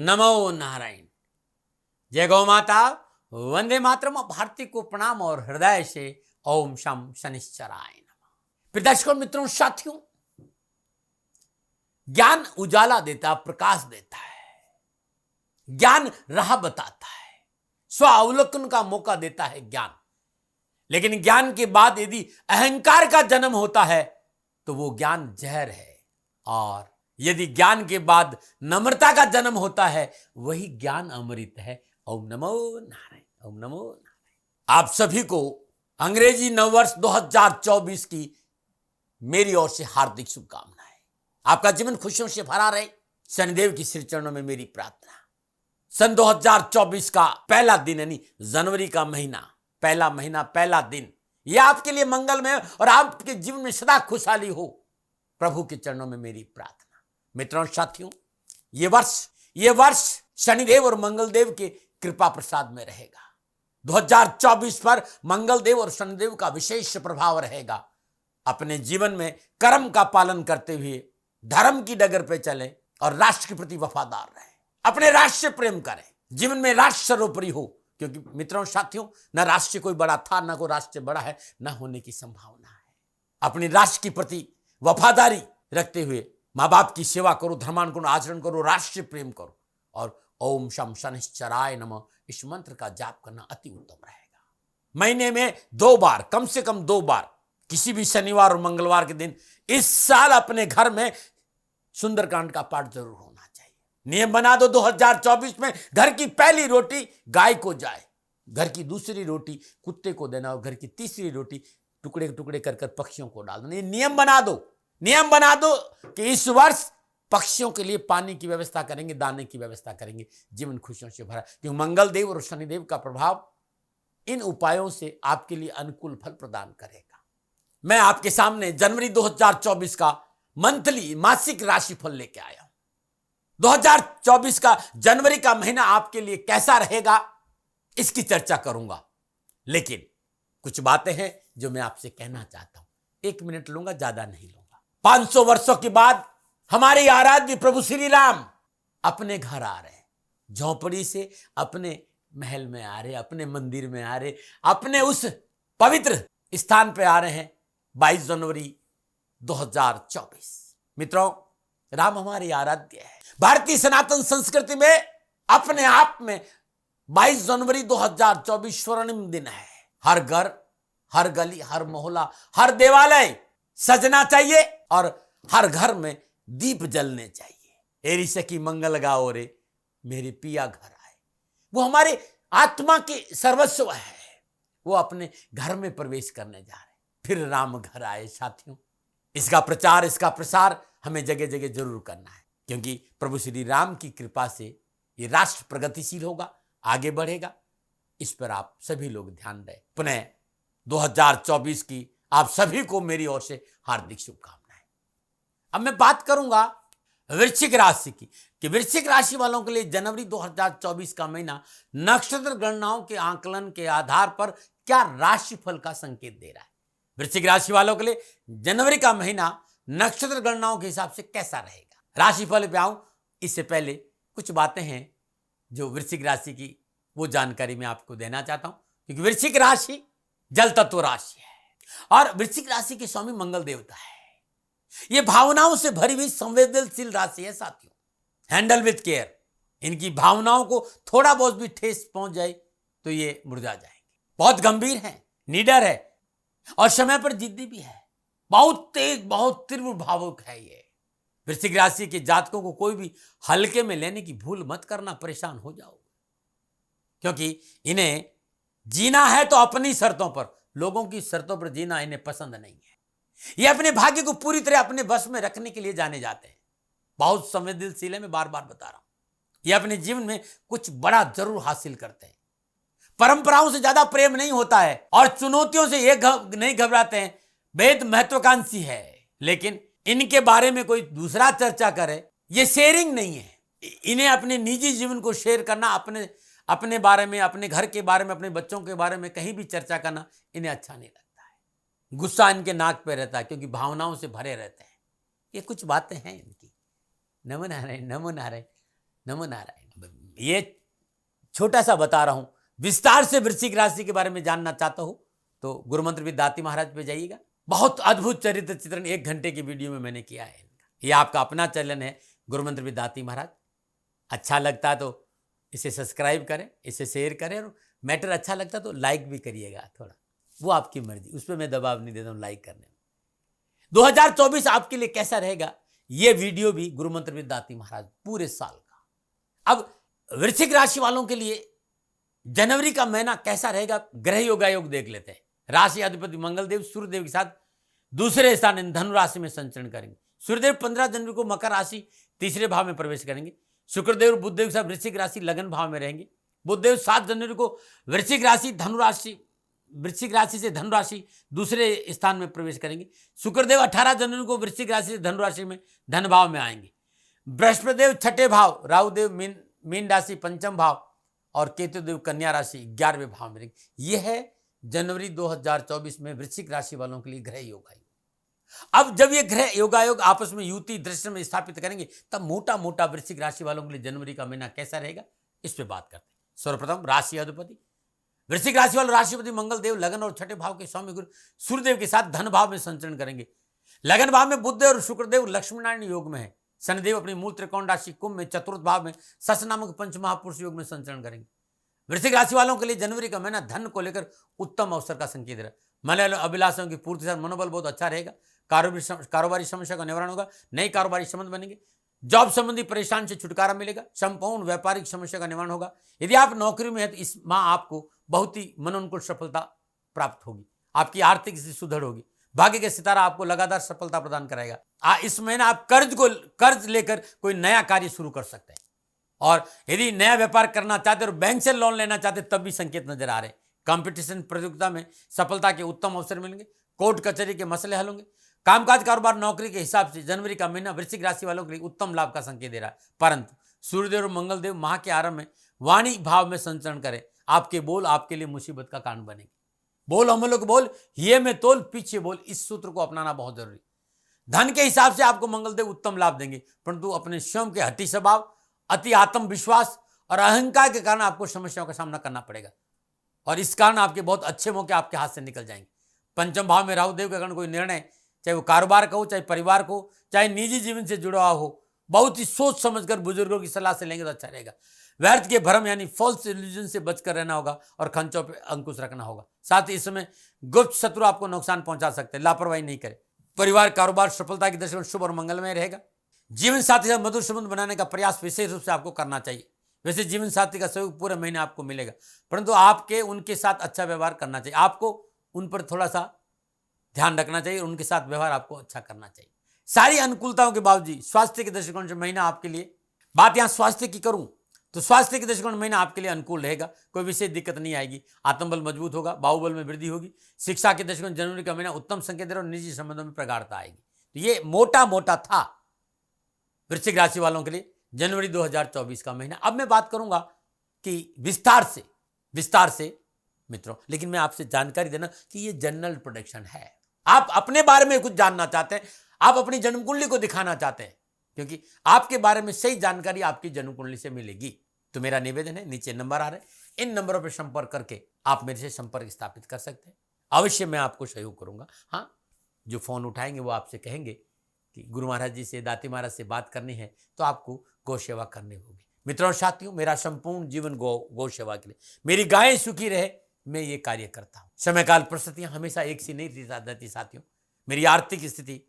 नमो नारायण। जय गौ माता, वंदे मातरम। भारती को प्रणाम और हृदय से ओम शम शनिश्चराय नमः। प्रिय दर्शकों, मित्रों, साथियों, ज्ञान उजाला देता, प्रकाश देता है, ज्ञान राह बताता है, स्व अवलोकन का मौका देता है ज्ञान। लेकिन ज्ञान के बाद यदि अहंकार का जन्म होता है तो वो ज्ञान जहर है, और यदि ज्ञान के बाद नम्रता का जन्म होता है वही ज्ञान अमृत है। ओम नमो नारायण, ओम नमो नारायण। आप सभी को अंग्रेजी नववर्ष 2024 की मेरी ओर से हार्दिक शुभकामनाएं। आपका जीवन खुशियों से भरा रहे, शनिदेव की श्री चरणों में मेरी प्रार्थना। सन 2024 का पहला दिन, यानी जनवरी का महीना, पहला महीना, पहला दिन, यह आपके लिए मंगलमय और आपके जीवन में सदा खुशहाली हो, प्रभु के चरणों में मेरी प्रार्थना। मित्रों, साथियों, ये वर्ष शनिदेव और मंगलदेव के कृपा प्रसाद में रहेगा। 2024 पर मंगलदेव और शनिदेव का विशेष प्रभाव रहेगा। अपने जीवन में कर्म का पालन करते हुए धर्म की डगर पे चलें और राष्ट्र के प्रति वफादार रहें। अपने राष्ट्र से प्रेम करें, जीवन में राष्ट्र सर्वोपरि हो, क्योंकि मित्रों, साथियों, न राष्ट्र से कोई बड़ा था, न कोई राष्ट्र से बड़ा है, न होने की संभावना है। अपने राष्ट्र के प्रति वफादारी रखते हुए माँ बाप की सेवा करो, धर्मानुकूल आचरण करो, राष्ट्र से प्रेम करो, और ओम शम शनिश्चराय नमः इस मंत्र का जाप करना अति उत्तम रहेगा। महीने में 2 बार, कम से कम 2 बार, किसी भी शनिवार और मंगलवार के दिन इस साल अपने घर में सुंदरकांड का पाठ जरूर होना चाहिए। नियम बना दो, 2024 में घर की पहली रोटी गाय को जाए, घर की दूसरी रोटी कुत्ते को देना, और घर की तीसरी रोटी टुकड़े टुकड़े कर पक्षियों को डाल देना। ये नियम बना दो कि इस वर्ष पक्षियों के लिए पानी की व्यवस्था करेंगे, दाने की व्यवस्था करेंगे, जीवन खुशियों से भरा। क्योंकि मंगलदेव और शनिदेव का प्रभाव इन उपायों से आपके लिए अनुकूल फल प्रदान करेगा। मैं आपके सामने जनवरी 2024 का मंथली, मासिक राशिफल लेके आया हूं। 2024 का जनवरी का महीना आपके लिए कैसा रहेगा, इसकी चर्चा करूंगा। लेकिन कुछ बातें हैं जो मैं आपसे कहना चाहता हूं। 1 मिनट लूंगा, ज्यादा नहीं लूंगा। 500 वर्षों के बाद हमारे आराध्य प्रभु श्री राम अपने घर आ रहे हैं, झोंपड़ी से अपने महल में आ रहे, अपने मंदिर में आ रहे, अपने उस पवित्र स्थान पे आ रहे हैं। 22 जनवरी 2024। मित्रों, राम हमारे आराध्य है। भारतीय सनातन संस्कृति में अपने आप में 22 जनवरी 2024 स्वर्णिम दिन है। हर घर, हर गली, हर मोहल्ला, हर देवालय सजना चाहिए और हर घर में दीप जलने चाहिए। एरी सखी मंगल गाओ रे, मेरे पिया घर आए। वो हमारे आत्मा के सर्वस्व है। वो अपने घर में प्रवेश करने जा रहे, फिर राम घर आए। साथियों, इसका प्रचार, इसका प्रसार हमें जगह जगह जरूर करना है, क्योंकि प्रभु श्री राम की कृपा से ये राष्ट्र प्रगतिशील होगा, आगे बढ़ेगा। इस पर आप सभी लोग ध्यान दें। पुनः 2024 की आप सभी को मेरी ओर से हार्दिक शुभकामनाएं। अब मैं बात करूंगा वृश्चिक राशि की, कि वृश्चिक राशि वालों के लिए जनवरी 2024 का महीना नक्षत्र गणनाओं के आकलन के आधार पर क्या राशिफल का संकेत दे रहा है। वृश्चिक राशि वालों के लिए जनवरी का महीना नक्षत्र गणनाओं के हिसाब से कैसा रहेगा। राशिफल पे आऊं, इससे पहले कुछ बातें हैं जो वृश्चिक राशि की, वो जानकारी मैं आपको देना चाहता हूं। क्योंकि वृश्चिक राशि जल तत्व राशि है और वृश्चिक राशि के स्वामी मंगल देवता है। ये भावनाओं से भरी हुई संवेदनशील राशि है। साथियों, हैंडल विथ केयर। इनकी भावनाओं को थोड़ा बहुत भी ठेस पहुंच जाए तो ये मुरझा जाएंगे। बहुत गंभीर है, निडर है और समय पर जिद्दी भी है। बहुत तेज, बहुत तीव्र भावुक है ये। वृश्चिक राशि के जातकों को कोई भी हल्के में लेने की भूल मत करना, परेशान हो जाओगे। क्योंकि इन्हें जीना है तो अपनी शर्तों पर, लोगों की शर्तों पर जीना इन्हें पसंद नहीं है। ये अपने भाग्य को पूरी तरह अपने बस में रखने के लिए जाने जाते हैं। बहुत संवेदनशील है, मैं बार बार बता रहा हूं। ये अपने जीवन में कुछ बड़ा जरूर हासिल करते हैं। परंपराओं से ज्यादा प्रेम नहीं होता है और चुनौतियों से ये नहीं घबराते हैं। बेहद महत्वाकांक्षी है, लेकिन इनके बारे में कोई दूसरा चर्चा करे, ये शेयरिंग नहीं है। इन्हें अपने निजी जीवन को शेयर करना, अपने बारे में, अपने घर के बारे में, अपने बच्चों के बारे में कहीं भी चर्चा करना इन्हें अच्छा नहीं लगता है। गुस्सा इनके नाक पे रहता है, क्योंकि भावनाओं से भरे रहते हैं। ये कुछ बातें हैं इनकी। नमो नारायण, नमो नारायण, नमो नारायण। ये छोटा सा बता रहा हूं, विस्तार से वृश्चिक राशि के बारे में जानना चाहता हो तो गुरुमंत्र विद दाती महाराज पे जाइएगा। बहुत अद्भुत चरित्र चित्रण 1 घंटे की वीडियो में मैंने किया है। ये आपका अपना चैनल है गुरुमंत्र विद दाती महाराज। अच्छा लगता है तो इसे सब्सक्राइब करें, इसे शेयर करें, और मैटर अच्छा लगता तो लाइक भी करिएगा थोड़ा, वो आपकी मर्जी, उस पर मैं दबाव नहीं देता हूं लाइक करने में। 2024 आपके लिए कैसा रहेगा, ये वीडियो भी गुरुमंत्र विद दाती महाराज पूरे साल का। अब वृश्चिक राशि वालों के लिए जनवरी का महीना कैसा रहेगा, ग्रह योगायोग देख लेते हैं। राशि अधिपति मंगलदेव सूर्यदेव के साथ दूसरे स्थान धनु राशि में संचरण करेंगे। सूर्यदेव 15 जनवरी को मकर राशि तीसरे भाव में प्रवेश करेंगे। शुक्रदेव बुधदेव के साथ वृश्चिक राशि लगन भाव में रहेंगे। बुधदेव 7 जनवरी को वृश्चिक राशि से धनु राशि दूसरे स्थान में प्रवेश करेंगे। शुक्रदेव 18 जनवरी को वृश्चिक राशि से धनु राशि में धन भाव में आएंगे। बृहस्पतिदेव 6ठे भाव, राहुदेव मीन राशि 5म भाव और केतुदेव कन्या राशि 11वें भाव में रहेंगे। यह है जनवरी 2024 में वृश्चिक राशि वालों के लिए ग्रह योगायोग। अब जब ये ग्रह योगायोग आपस में युति दृष्टि में स्थापित करेंगे तब मोटा मोटा वृश्चिक राशि वालों के लिए जनवरी का महीना कैसा रहेगा, इस पे बात करते हैं। सर्वप्रथम राशि अधिपति वृश्चिक राशि वाले राशिपति मंगलदेव लगन और 6ठे भाव के स्वामी गुरु सूर्यदेव के साथ धन भाव में संचरण करेंगे। लगन भाव में बुधदेव और शुक्रदेव लक्ष्मी नारायण योग में है। शनिदेव अपनी मूल त्रिकोण राशि कुंभ में चतुर्थ भाव में सस नामक पंच महापुरुष योग में संचरण करेंगे। वृश्चिक राशि वालों के लिए जनवरी का महीना धन को लेकर उत्तम अवसर का संकेत है। मन अभिलाषाओं की पूर्ति से मनोबल बहुत अच्छा रहेगा। कारोबारी समस्या का निवारण होगा। नई कारोबारी संबंध बनेंगे। जॉब संबंधी परेशान से छुटकारा मिलेगा। संपूर्ण व्यापारिक समस्या का निवारण होगा। यदि आप नौकरी में है तो इस माह आपको बहुत ही मनोनुकूल सफलता प्राप्त होगी। आपकी आर्थिक स्थिति सुदृढ़ होगी। भाग्य के सितारा आपको लगातार सफलता प्रदान कराएगा। इस महीने आप कर्ज लेकर कोई नया कार्य शुरू कर सकते हैं, और यदि नया व्यापार करना चाहते और बैंक से लोन लेना चाहते तब भी संकेत नजर आ रहे हैं। कंपटीशन प्रतियोगिता में सफलता के उत्तम अवसर मिलेंगे। कोर्ट कचहरी के मसले हल होंगे। कामकाज कारोबार नौकरी के हिसाब से जनवरी का महीना वृश्चिक राशि वालों के लिए उत्तम लाभ का संकेत दे रहा है। परंतु सूर्यदेव और मंगलदेव माह के आरंभ में वाणी भाव में संचरण करें। आपके बोल आपके लिए मुसीबत का कारण बनेंगे। बोल हमलों को बोल, ये में तोल पीछे बोल, इस सूत्र को अपनाना बहुत जरूरी। धन के हिसाब से आपको मंगलदेव उत्तम लाभ देंगे, परंतु अपने स्वयं के हठी स्वभाव, अति आत्मविश्वास और अहंकार के कारण आपको समस्याओं का सामना करना पड़ेगा, और इस कारण आपके बहुत अच्छे मौके आपके हाथ से निकल जाएंगे। पंचम भाव में राहुदेव के कारण कोई निर्णय, चाहे वो कारोबार का हो, चाहे परिवार को, चाहे निजी जीवन से जुड़ा हुआ हो, बहुत ही सोच समझकर बुजुर्गों की सलाह से लेंगे तो अच्छा रहेगा। व्यर्थ के भ्रम यानी फॉल्स इल्यूजन से बचकर रहना होगा और खंचों पे अंकुश रखना होगा। साथ ही इस समय गुप्त शत्रु आपको नुकसान पहुंचा सकते हैं, लापरवाही नहीं करें। परिवार कारोबार सफलता की दृष्टि से शुभ और मंगलमय रहेगा। जीवन साथी से मधुर संबंध बनाने का प्रयास विशेष रूप से आपको करना चाहिए। वैसे जीवन साथी का सहयोग पूरे महीने आपको मिलेगा, परंतु आपके उनके साथ अच्छा व्यवहार करना चाहिए। आपको उन पर थोड़ा सा ध्यान रखना चाहिए, उनके साथ व्यवहार आपको अच्छा करना चाहिए। सारी अनुकूलताओं के बावजूद स्वास्थ्य के दृष्टिकोण से महीना आपके लिए, बात यहां स्वास्थ्य की करूं तो स्वास्थ्य के दृष्टिकोण महीना आपके लिए अनुकूल रहेगा। कोई विशेष दिक्कत नहीं आएगी। आत्मबल मजबूत होगा, बाहुबल में वृद्धि होगी। शिक्षा के दृष्टिकोण जनवरी का महीना उत्तम संकेत और निजी संबंधों में प्रगाढ़ता आएगी। तो ये मोटा मोटा था वृश्चिक राशि वालों के लिए जनवरी 2024 का महीना। अब मैं बात करूंगा कि विस्तार से मित्रों, लेकिन मैं आपसे जानकारी देना कि ये जनरल प्रोडिक्शन है। आप अपने बारे में कुछ जानना चाहते हैं, आप अपनी जन्म कुंडली को दिखाना चाहते हैं, क्योंकि आपके बारे में सही जानकारी आपकी जन्म कुंडली से मिलेगी। तो मेरा निवेदन है, नीचे नंबर आ रहे हैं, इन नंबरों पर संपर्क करके आप मेरे से संपर्क स्थापित कर सकते हैं। अवश्य मैं आपको सहयोग करूंगा। हाँ, जो फोन उठाएंगे वो आपसे कहेंगे कि गुरु महाराज जी से, दाती महाराज से बात करनी है तो आपको गौ सेवा करनी होगी। मित्रों और साथियों, मेरा संपूर्ण जीवन गौ सेवा के लिए, मेरी गायें सुखी रहे, मैं ये कार्य करता हूं। समय काल परिस्थितियां हमेशा एक सी नहीं रहती साथियों। मेरी आर्थिक स्थिति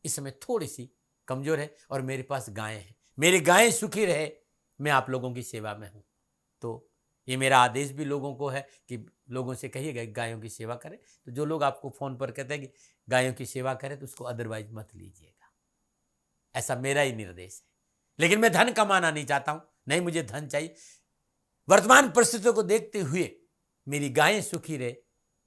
इस समय थोड़ी सी कमजोर है और मेरे पास गायें हैं। मेरी गायें सुखी रहे, मैं आप लोगों की सेवा में हूं। तो ये मेरा आदेश भी लोगों को है कि लोगों से कहिएगा गायों की सेवा करें। तो जो लोग आपको फोन पर कहते हैं कि गायों की सेवा करें तो उसको अदरवाइज मत लीजिएगा, ऐसा मेरा ही निर्देश है। लेकिन मैं धन कमाना नहीं चाहता हूं, नहीं मुझे धन चाहिए। वर्तमान परिस्थितियों को देखते हुए मेरी गायें सुखी रहे,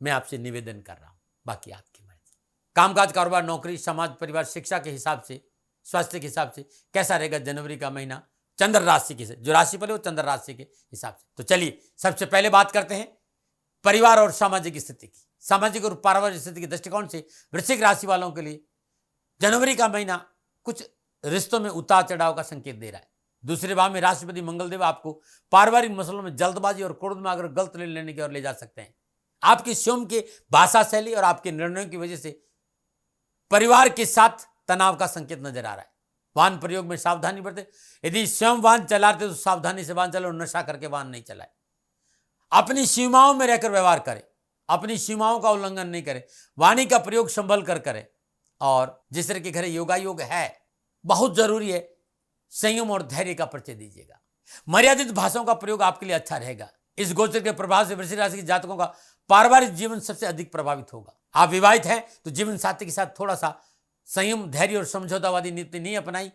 मैं आपसे निवेदन कर रहा हूं, बाकी आपकी मर्जी। कामकाज कारोबार नौकरी समाज परिवार शिक्षा के हिसाब से, स्वास्थ्य के हिसाब से कैसा रहेगा जनवरी का महीना चंद्र राशि के, जो राशि पर है वो चंद्र राशि के हिसाब से। तो चलिए सबसे पहले बात करते हैं परिवार और सामाजिक स्थिति की। सामाजिक और पारिवारिक स्थिति के दृष्टिकोण से वृश्चिक राशि वालों के लिए जनवरी का महीना कुछ रिश्तों में उतार चढ़ाव का संकेत दे रहा है। दूसरे भाव में राष्ट्रपति मंगलदेव आपको पारिवारिक मसलों में जल्दबाजी और क्रोध में अगर गलत निर्णय लेने की ओर ले जा सकते हैं। आपकी स्वयं के भाषा शैली और आपके निर्णयों की वजह से परिवार के साथ तनाव का संकेत नजर आ रहा है। वाहन प्रयोग में सावधानी बरतें। यदि स्वयं वाहन चलाते तो सावधानी से वाहन चलाएं और नशा करके वाहन नहीं चलाएं। अपनी सीमाओं में रहकर व्यवहार करें, अपनी सीमाओं का उल्लंघन नहीं करें। वाणी का प्रयोग संभल कर करें। और जिस तरह के घर योगायोग है, बहुत जरूरी है, संयम और धैर्य का परिचय दीजिएगा। मर्यादित भाषाओं का प्रयोग आपके लिए अच्छा रहेगा। इस गोचर के प्रभाव से वृश्चिक राशि के जातकों का पारिवारिक जीवन सबसे अधिक प्रभावित होगा। आप विवाहित हैं तो जीवन साथी के साथ थोड़ा सा संयम, धैर्य और समझौतावादी नीति नहीं अपनाई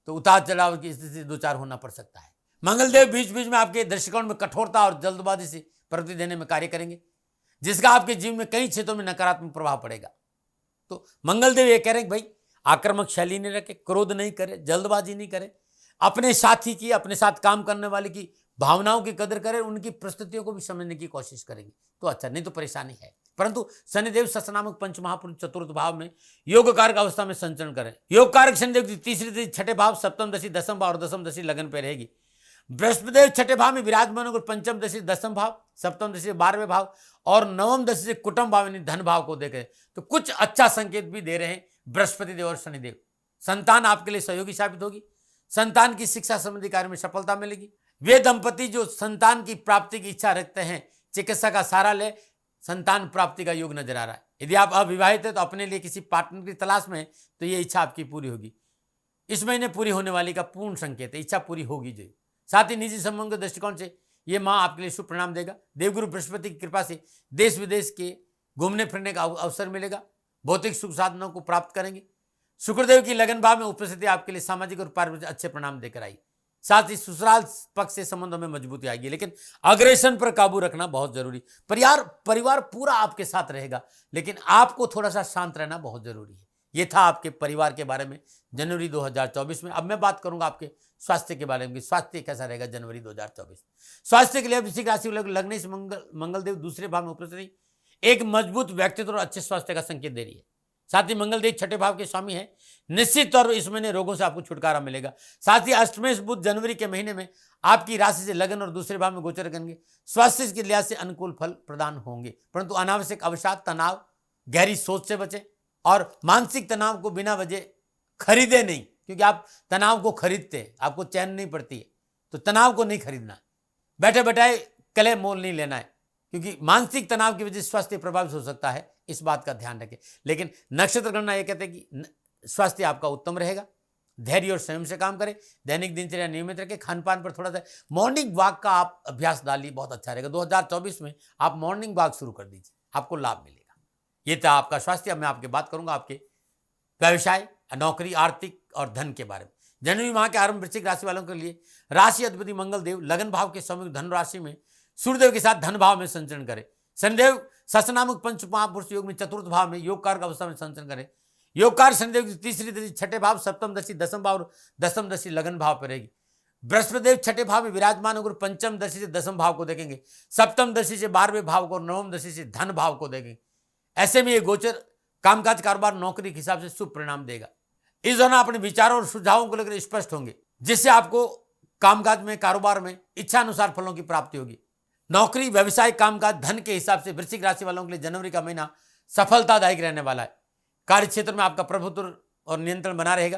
तो उतार चढ़ाव की स्थिति से दो चार होना पड़ सकता है। मंगलदेव बीच बीच में आपके दृष्टिकोण में कठोरता और जल्दबाजी से प्रवृत्ति देने में कार्य करेंगे, जिसका आपके जीवन में कई क्षेत्रों में नकारात्मक प्रभाव पड़ेगा। तो मंगलदेव ये कह रहे हैं कि भाई आक्रामक शैली नहीं रखे, क्रोध नहीं करे, जल्दबाजी नहीं करे, अपने साथी की, अपने साथ काम करने वाले की भावनाओं की कदर करें, उनकी परिस्थितियों को भी समझने की कोशिश करेंगे तो अच्छा, नहीं तो परेशानी है। परंतु शनिदेव सस्नामक पंच महापुरुष चतुर्थ भाव में योग कारक अवस्था में संचरण करें। योग कारक शनिदेव की तीसरी दशा छठे भाव, सप्तम दशा दसम भाव और दसम दशा लगन पे रहेगी। बृहस्पतिदेव छठे भाव में विराजमान होकर पंचम दशा दसम भाव, सप्तम दशा 12वें भाव और नवम दशा से कुटुंब भाव यानी धन भाव को देखें तो कुछ अच्छा संकेत भी दे रहे हैं बृहस्पतिदेव और शनिदेव। संतान आपके लिए सहयोगी साबित होगी। संतान की शिक्षा संबंधी कार्य में सफलता मिलेगी। वे दंपति जो संतान की प्राप्ति की इच्छा रखते हैं, चिकित्सा का सहारा ले, संतान प्राप्ति का योग नजर आ रहा है। यदि आप अविवाहित हैं तो अपने लिए किसी पार्टनर की तलाश में तो ये इच्छा आपकी पूरी होगी। इस महीने पूरी होने वाली का पूर्ण संकेत है, इच्छा पूरी होगी जो। साथ ही निजी संबंध के दृष्टिकोण से ये माह आपके लिए शुभ परिणाम देगा। देवगुरु बृहस्पति की कृपा से देश विदेश के घूमने फिरने का अवसर मिलेगा। भौतिक सुख साधनों को प्राप्त करेंगे। शुक्रदेव की लगन भाव में उपस्थिति आपके लिए सामाजिक और पारिवारिक अच्छे परिणाम देकर आई। साथ ही ससुराल पक्ष से संबंधों में मजबूती आएगी, लेकिन अग्रेशन पर काबू रखना बहुत जरूरी। परिवार पूरा आपके साथ रहेगा, लेकिन आपको थोड़ा सा शांत रहना बहुत जरूरी है। ये था आपके परिवार के बारे में जनवरी 2024 में। अब मैं बात करूंगा आपके स्वास्थ्य के बारे में। स्वास्थ्य कैसा रहेगा जनवरी 2024? स्वास्थ्य के लिए वृश्चिक राशि लगने से मंगलदेव दूसरे भाव में उपस्थित एक मजबूत व्यक्तित्व और अच्छे स्वास्थ्य का संकेत दे रही है। साथ ही मंगलदेव छठे भाव के स्वामी है। निश्चित तौर पर इस महीने रोगों से आपको छुटकारा मिलेगा। साथ ही अष्टमेश बुध जनवरी के महीने में आपकी राशि से लगन और दूसरे भाव में गोचर करेंगे। स्वास्थ्य के लिहाज से अनुकूल फल प्रदान होंगे, परंतु अनावश्यक अवसाद, तनाव, गहरी सोच से बचें और मानसिक तनाव को बिना वजह खरीदे नहीं, क्योंकि आप तनाव को खरीदते हैं, आपको चैन नहीं पड़ती है, तो तनाव को नहीं खरीदना है। बैठे बैठाए कले मोल नहीं लेना है, क्योंकि मानसिक तनाव की वजह से स्वास्थ्य प्रभावित हो सकता है। इस बात का ध्यान रखें। लेकिन नक्षत्र गणना यह कहते हैं कि स्वास्थ्य आपका उत्तम रहेगा। धैर्य और संयम से काम करें। दैनिक दिनचर्या नियमित रखें। खान पान पर थोड़ा सा मॉर्निंग वॉक का आप अभ्यास डालिए, बहुत अच्छा रहेगा। 2024 में आप मॉर्निंग वॉक शुरू कर दीजिए, आपको लाभ मिलेगा। ये था आपका स्वास्थ्य। अब मैं आपकी बात करूंगा आपके व्यवसाय, नौकरी, आर्थिक और धन के बारे में। जनवरी माह के आरंभ वृश्चिक राशि वालों के लिए राशि अधिपति मंगलदेव लगन भाव के स्वामी धन राशि में सूर्यदेव के साथ धन भाव में संचरण करें। शनिदेव सस्नामक पंच महापुरुष योग में चतुर्थ भाव में योग कारक अवस्था में संचरण करें। योग कार शनिदेव की तीसरी दशा छठे भाव, सप्तम दशा दसम भाव और दसम दशा लगन भाव पर रहेगी। बृहस्पतिदेव छठे भाव में विराजमान होकर पंचम दशा से दसम भाव को देखेंगे। सप्तम दशा से 12वें भाव को और नवम दशा से धन भाव को देखेंगे। ऐसे में ये गोचर कामकाज, कारोबार, नौकरी के हिसाब से शुभ परिणाम देगा। इस दौरान अपने विचारों और सुझावों को लेकर स्पष्ट होंगे, जिससे आपको कामकाज में, कारोबार में इच्छा अनुसार फलों की प्राप्ति होगी। नौकरी, व्यवसाय, कामकाज, धन के हिसाब से वृश्चिक राशि वालों के लिए जनवरी का महीना सफलतादायक रहने वाला है। कार्य क्षेत्र में आपका प्रभुत्व और नियंत्रण बना रहेगा।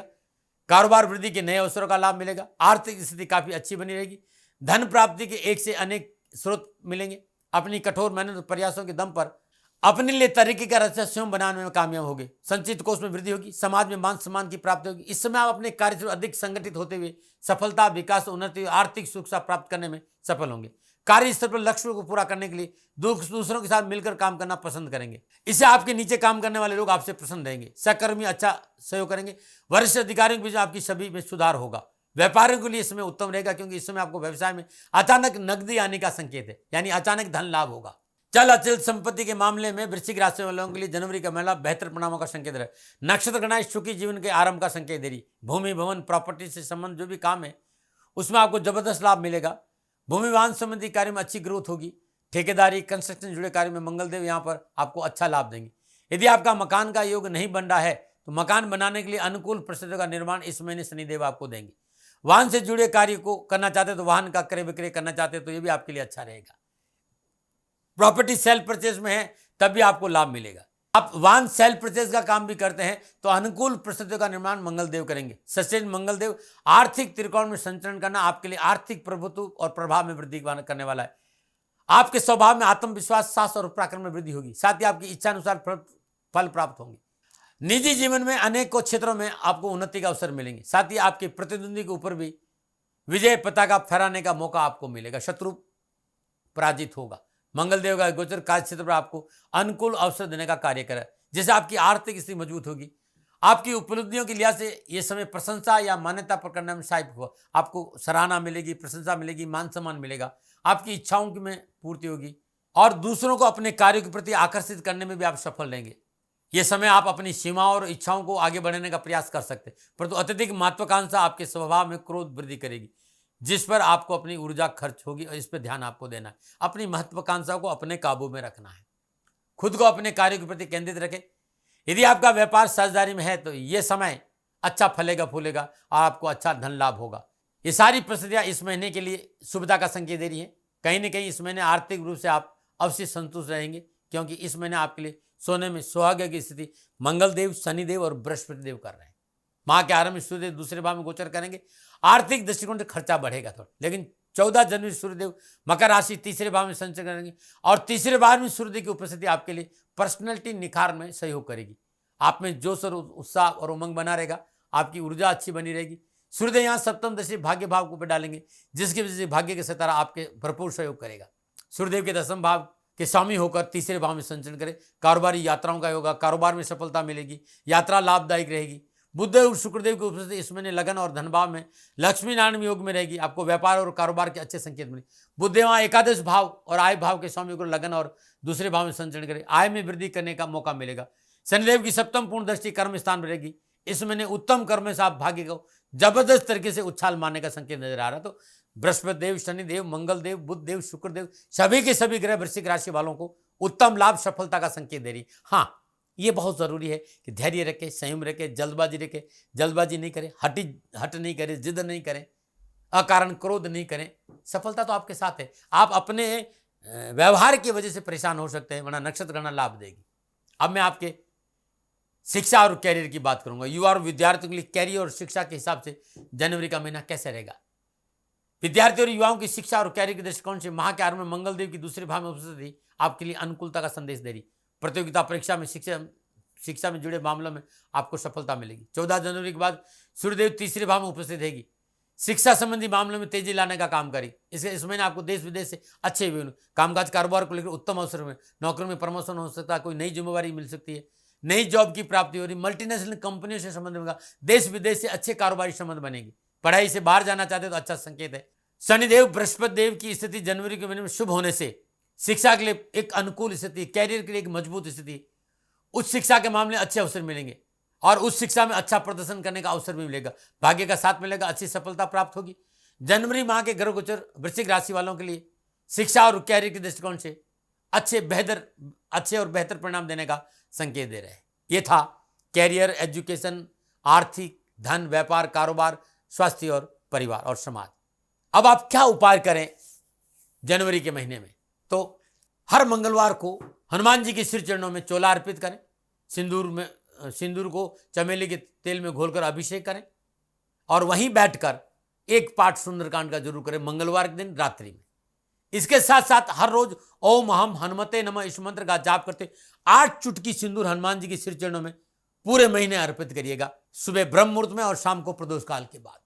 कारोबार वृद्धि के नए अवसरों का लाभ मिलेगा। आर्थिक स्थिति काफी अच्छी बनी रहेगी। धन प्राप्ति के एक से अनेक स्रोत मिलेंगे। अपनी कठोर मेहनत और प्रयासों के दम पर अपने लिए तरीके का रास्ता स्वयं बनाने में कामयाब होंगे। संचित कोष में वृद्धि होगी। समाज में मान सम्मान की प्राप्ति होगी। इस समय आप अपने कार्य से अधिक संगठित होते हुए सफलता, विकास, उन्नति, आर्थिक सुख प्राप्त करने में सफल होंगे। कार्य स्तर पर लक्ष्यों को पूरा करने के लिए दूसरों के साथ मिलकर काम करना पसंद करेंगे। इससे आपके नीचे काम करने वाले लोग आपसे प्रसन्न रहेंगे। सहकर्मी अच्छा सहयोग करेंगे। वरिष्ठ अधिकारियों के बीच आपकी सभी में सुधार होगा। व्यापारियों के लिए इस समय उत्तम रहेगा, क्योंकि इस समय आपको व्यवसाय में अचानक नकदी आने का संकेत है, यानी अचानक धन लाभ होगा। चल अचल संपत्ति के मामले में वृश्चिक राशि वालों के लिए जनवरी का महीना बेहतर परिणामों का संकेत है। नक्षत्र गणना सुखी जीवन के आरंभ का संकेत दे रही। भूमि, भवन, प्रॉपर्टी से संबंध जो भी काम है उसमें आपको जबरदस्त लाभ मिलेगा। भूमि वाहन संबंधी कार्य में अच्छी ग्रोथ होगी। ठेकेदारी, कंस्ट्रक्शन से जुड़े कार्य में मंगलदेव यहाँ पर आपको अच्छा लाभ देंगे। यदि आपका मकान का योग नहीं बन रहा है तो मकान बनाने के लिए अनुकूल परिस्थितियों का निर्माण इस महीने शनिदेव आपको देंगे। वाहन से जुड़े कार्य को करना चाहते हैं तो वाहन का क्रय विक्रय करना चाहते हैं तो ये भी आपके लिए अच्छा रहेगा। प्रॉपर्टी सेल परचेज में है तब भी आपको लाभ मिलेगा। आप वाहन सेल परचेज का काम भी करते हैं तो अनुकूल परिस्थितियों का निर्माण मंगलदेव करेंगे। सचेत मंगलदेव आर्थिक त्रिकोण में संचरण करना आपके लिए आर्थिक प्रभुत्व और प्रभाव में वृद्धि करने वाला है। आपके स्वभाव में आत्मविश्वास, साहस और पराक्रम में वृद्धि होगी। साथ ही आपकी इच्छा अनुसार फल प्राप्त होंगे। निजी जीवन में अनेकों क्षेत्रों में आपको उन्नति का अवसर मिलेंगे। साथ ही आपके प्रतिद्वंदी के ऊपर भी विजय पताका फहराने का मौका आपको मिलेगा। शत्रु पराजित होगा। मंगलदेव का गोचर कार्य क्षेत्र पर आपको अनुकूल अवसर देने का कार्य करे, जिससे आपकी आर्थिक स्थिति मजबूत होगी। आपकी उपलब्धियों के लिहाज से यह समय प्रशंसा या मान्यता पर करने में सहायक होगा। आपको सराहना मिलेगी, प्रशंसा मिलेगी, मान सम्मान मिलेगा। आपकी इच्छाओं की में पूर्ति होगी और दूसरों को अपने कार्यों के प्रति आकर्षित करने में भी आप सफल रहेंगे। यह समय आप अपनी सीमाओं और इच्छाओं को आगे बढ़ाने का प्रयास कर सकते हैं, परंतु अत्यधिक महत्वाकांक्षा आपके स्वभाव में क्रोध वृद्धि करेगी, जिस पर आपको अपनी ऊर्जा खर्च होगी और इस पर ध्यान आपको देना है। अपनी महत्वाकांक्षा को अपने काबू में रखना है। खुद को अपने कार्यों के प्रति केंद्रित रखें। यदि आपका व्यापार साझेदारी में है तो यह समय अच्छा फलेगा फूलेगा और आपको अच्छा धन लाभ होगा। ये सारी परिस्थितियां इस महीने के लिए शुभता का संकेत दे रही है। कहीं ना कहीं इस महीने आर्थिक रूप से आप अवश्य संतुष्ट रहेंगे, क्योंकि इस महीने आपके लिए सोने में सुहागे की स्थिति मंगलदेव, शनिदेव और बृहस्पति देव कर रहे हैं। माह के आरंभ में सूर्यदेव दूसरे भाव में गोचर करेंगे। आर्थिक दृष्टिकोण से खर्चा बढ़ेगा थोड़ा, लेकिन 14 जनवरी सूर्यदेव मकर राशि तीसरे भाव में संचरण करेंगे और तीसरे भाव में सूर्यदेव की उपस्थिति आपके लिए पर्सनैलिटी निखार में सहयोग करेगी। आप में जोश और उत्साह और उमंग बना रहेगा। आपकी ऊर्जा अच्छी बनी रहेगी। सूर्यदेव यहाँ सप्तम दशा भाग्य भाव को पे डालेंगे, जिसकी वजह से भाग्य के सितारा आपके भरपूर सहयोग करेगा। सूर्यदेव के दसम भाव के स्वामी होकर तीसरे भाव में संचरण करें। कारोबारी यात्राओं का होगा। कारोबार में सफलता मिलेगी। यात्रा लाभदायक रहेगी। बुध और शुक्रदेव की उपस्थिति इस महीने लगन और धनभाव में लक्ष्मी नारायण योग में रहेगी। आपको व्यापार और कारोबार के अच्छे संकेत मिले। बुध वहाँ एकादश भाव और आय भाव के स्वामी को लगन और दूसरे भाव में संचरण करें। आय में वृद्धि करने का मौका मिलेगा। शनिदेव की सप्तम पूर्ण दृष्टि कर्म स्थान में रहेगी। इस महीने उत्तम कर्म से आप भाग्य को जबरदस्त तरीके से उछाल मारने का संकेत नजर आ रहा है। तो बृहस्पति देव, शनिदेव, मंगल देव, बुध देव, शुक्रदेव सभी के सभी ग्रह वृश्चिक राशि वालों को उत्तम लाभ, सफलता का संकेत दे रही। हाँ, ये बहुत जरूरी है कि धैर्य रखें, संयम रखें, जल्दबाजी रखें। जल्दबाजी नहीं करें, हट नहीं करें, जिद नहीं करें, अकारण क्रोध नहीं करें। सफलता तो आपके साथ है। आप अपने व्यवहार की वजह से परेशान हो सकते हैं, वरना नक्षत्र गणना लाभ देगी। अब मैं आपके शिक्षा और कैरियर की बात करूंगा। युवा और विद्यार्थियों के लिए कैरियर और शिक्षा के हिसाब से जनवरी का महीना कैसे रहेगा। विद्यार्थियों और युवाओं की शिक्षा और कैरियर के दृष्टिकोण से माह के आरंभ में मंगलदेव की दूसरे भाव में उपस्थिति आपके लिए अनुकूलता का संदेश दे रही। प्रतियोगिता परीक्षा में शिक्षा में जुड़े मामलों में आपको सफलता मिलेगी। 14 जनवरी के बाद सूर्यदेव तीसरे भाव में उपस्थित रहेगी। शिक्षा संबंधी मामलों में तेजी लाने का काम करेगी। इस महीने आपको देश विदेश से अच्छे कामकाज कारोबार को लेकर उत्तम अवसर में नौकरी में प्रमोशन हो सकता है। कोई नई जिम्मेवारी मिल सकती है। नई जॉब की प्राप्ति हो रही। मल्टीनेशनल कंपनियों से संबंध होगा। देश विदेश से अच्छे कारोबारी संबंध बनेगी। पढ़ाई से बाहर जाना चाहते तो अच्छा संकेत है। शनिदेव, बृहस्पति देव की स्थिति जनवरी के महीने में शुभ होने से शिक्षा के लिए एक अनुकूल स्थिति, कैरियर के लिए एक मजबूत स्थिति, उच्च शिक्षा के मामले अच्छे अवसर मिलेंगे और उस शिक्षा में अच्छा प्रदर्शन करने का अवसर भी मिलेगा। भाग्य का साथ मिलेगा। अच्छी सफलता प्राप्त होगी। जनवरी माह के ग्रह गोचर वृश्चिक राशि वालों के लिए शिक्षा और कैरियर के दृष्टिकोण से अच्छे और बेहतर परिणाम देने का संकेत दे रहे हैं। ये था कैरियर, एजुकेशन, आर्थिक, धन, व्यापार, कारोबार, स्वास्थ्य और परिवार और समाज। अब आप क्या उपाय करें जनवरी के महीने में? तो हर मंगलवार को हनुमान जी के सिर चरणों में चोला अर्पित करें। सिंदूर को चमेली के तेल में घोलकर अभिषेक करें और वहीं बैठकर एक पाठ सुंदरकांड का जरूर करें मंगलवार के दिन रात्रि में। इसके साथ साथ हर रोज ओम अहम हनुमते नमः इस मंत्र का जाप करते 8 चुटकी सिंदूर हनुमान जी के सिर चरणों में पूरे महीने अर्पित करिएगा। सुबह ब्रह्म मुहूर्त में और शाम को प्रदोष काल के बाद।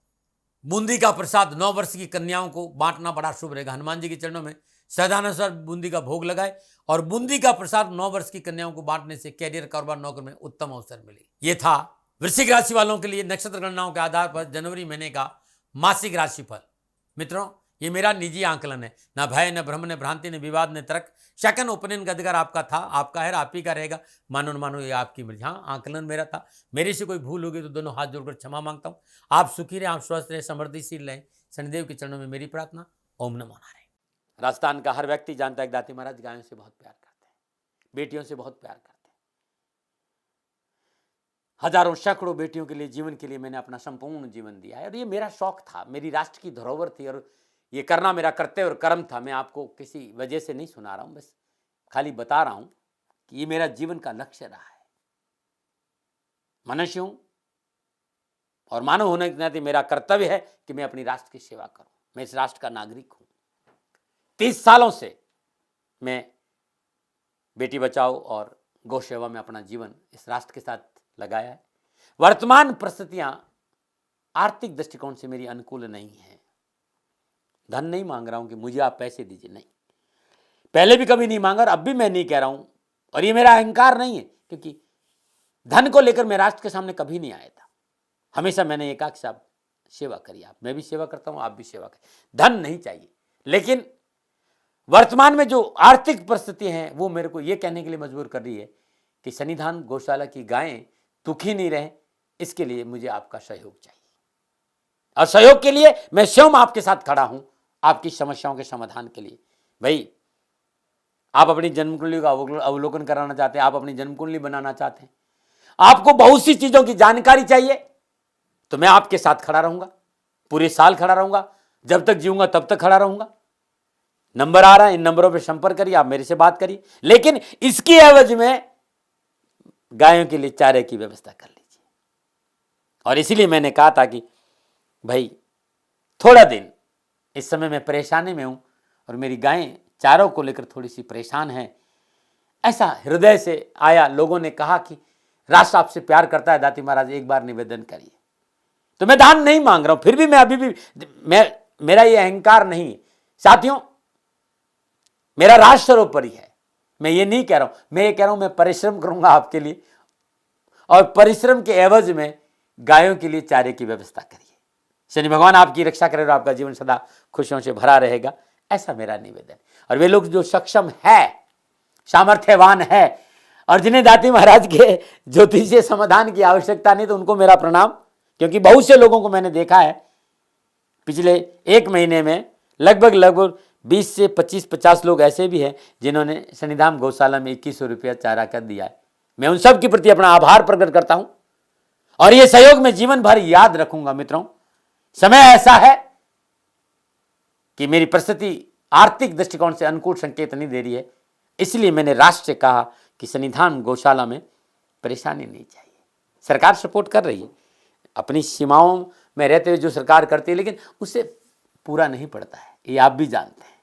बूंदी का प्रसाद 9 वर्ष की कन्याओं को बांटना बड़ा शुभ रहेगा। हनुमान जी के चरणों में श्रद्धानुसार बूंदी का भोग लगाए और बूंदी का प्रसाद 9 वर्ष की कन्याओं को बांटने से कैरियर, कारोबार, नौकरी में उत्तम अवसर मिले। ये था वृश्चिक राशि वालों के लिए नक्षत्र गणनाओं के आधार पर जनवरी महीने का मासिक राशिफल। मित्रों, ये मेरा निजी आंकलन है। न भय, न भ्रम, न भ्रांति, न विवाद, न तर्क। सेकंड ओपिनियन का अधिकार आपका था, आपका है, आप ही का रहेगा। मानो न मानो, ये आपकी मर्जी। हाँ, आंकलन मेरा था। मेरे से कोई भूल होगी तो दोनों हाथ जोड़कर क्षमा मांगता हूँ। आप सुखी रहें, आप स्वस्थ रहें, समृद्धिशील रहें। शनिदेव के चरणों में मेरी प्रार्थना। ओम नमो नारायण। राजस्थान का हर व्यक्ति जानता है कि दाती महाराज गायों से बहुत प्यार करते हैं, बेटियों से बहुत प्यार करते हैं। हजारों सैकड़ों बेटियों के लिए, जीवन के लिए मैंने अपना संपूर्ण जीवन दिया है और ये मेरा शौक था, मेरी राष्ट्र की धरोहर थी और ये करना मेरा कर्तव्य और कर्म था। मैं आपको किसी वजह से नहीं सुना रहा हूं, बस खाली बता रहा हूं कि ये मेरा जीवन का लक्ष्य रहा है। मनुष्य हूं और मानव होने के नाते मेरा कर्तव्य है कि मैं अपनी राष्ट्र की सेवा करूं। मैं इस राष्ट्र का नागरिक हूं। 30 सालों से मैं बेटी बचाओ और गौ सेवा में अपना जीवन इस राष्ट्र के साथ लगाया है। वर्तमान परिस्थितियां आर्थिक दृष्टिकोण से मेरी अनुकूल नहीं है। धन नहीं मांग रहा हूं कि मुझे आप पैसे दीजिए, नहीं, पहले भी कभी नहीं मांगा और अब भी मैं नहीं कह रहा हूं और ये मेरा अहंकार नहीं है, क्योंकि धन को लेकर मैं राष्ट्र के सामने कभी नहीं आया था। हमेशा मैंने ये कहा कि साहब सेवा करिए, आप, मैं भी सेवा करता हूं, आप भी सेवा करें, धन नहीं चाहिए। लेकिन वर्तमान में जो आर्थिक परिस्थिति है वो मेरे को ये कहने के लिए मजबूर कर रही है कि सन्निधान गौशाला की गायें दुखी नहीं रहे, इसके लिए मुझे आपका सहयोग चाहिए और सहयोग के लिए मैं स्वयं आपके साथ खड़ा हूं, आपकी समस्याओं के समाधान के लिए। भाई, आप अपनी जन्म कुंडली का अवलोकन कराना चाहते हैं, आप अपनी जन्म कुंडली बनाना चाहते हैं, आपको बहुत सी चीजों की जानकारी चाहिए, तो मैं आपके साथ खड़ा रहूंगा, पूरे साल खड़ा रहूंगा, जब तक जीऊंगा तब तक खड़ा रहूंगा। नंबर आ रहा है, इन नंबरों पर संपर्क करिए, आप मेरे से बात करिए, लेकिन इसकी एवज में गायों के लिए चारे की व्यवस्था कर लीजिए। और इसीलिए मैंने कहा था कि भाई थोड़ा दिन, इस समय मैं परेशानी में हूं और मेरी गायें चारों को लेकर थोड़ी सी परेशान हैं। ऐसा हृदय से आया, लोगों ने कहा कि राष्ट्र आपसे प्यार करता है दाती महाराज, एक बार निवेदन करिए। तो मैं दान नहीं मांग रहा हूं, फिर भी मैं अभी भी मेरा ये अहंकार नहीं है साथियों, मेरा राष्ट्र सर्वोपरि है। मैं ये नहीं कह रहा हूं, मैं ये कह रहा हूं मैं परिश्रम करूंगा आपके लिए और परिश्रम के एवज में गायों के लिए चारे की व्यवस्था करिए। शनि भगवान आपकी रक्षा करे और आपका जीवन सदा खुशियों से भरा रहेगा, ऐसा मेरा निवेदन। और वे लोग जो सक्षम है, सामर्थ्यवान है और जिन्हें दाती महाराज के ज्योतिषीय समाधान की आवश्यकता नहीं, तो उनको मेरा प्रणाम, क्योंकि बहुत से लोगों को मैंने देखा है पिछले 1 महीने में लगभग 20 से 25-50 लोग ऐसे भी हैं जिन्होंने सन्निधान गौशाला में 2100 रुपया चारा कर दिया है। मैं उन सब के प्रति अपना आभार प्रकट करता हूं और ये सहयोग में जीवन भर याद रखूंगा। मित्रों, समय ऐसा है कि मेरी परिस्थिति आर्थिक दृष्टिकोण से अनुकूल संकेत नहीं दे रही है, इसलिए मैंने राष्ट्र से कहा कि सन्निधान गौशाला में परेशानी नहीं चाहिए। सरकार सपोर्ट कर रही है, अपनी सीमाओं में रहते हुए जो सरकार करती है, लेकिन उससे पूरा नहीं पड़ता है, ये आप भी जानते हैं।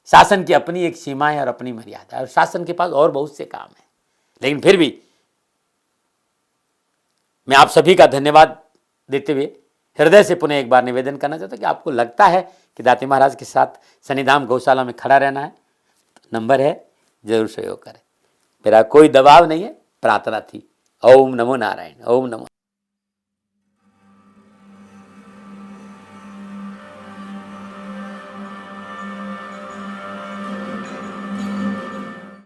शासन की अपनी एक सीमा है और अपनी मर्यादा है और शासन के पास और बहुत से काम है, लेकिन फिर भी मैं आप सभी का धन्यवाद देते हुए हृदय से पुनः एक बार निवेदन करना चाहता हूं कि आपको लगता है कि दाती महाराज के साथ सन्निधान गौशाला में खड़ा रहना है, तो नंबर है, जरूर सहयोग करें। मेरा कोई दबाव नहीं है, प्रार्थना थी। ओम नमो नारायण, ओम नमो।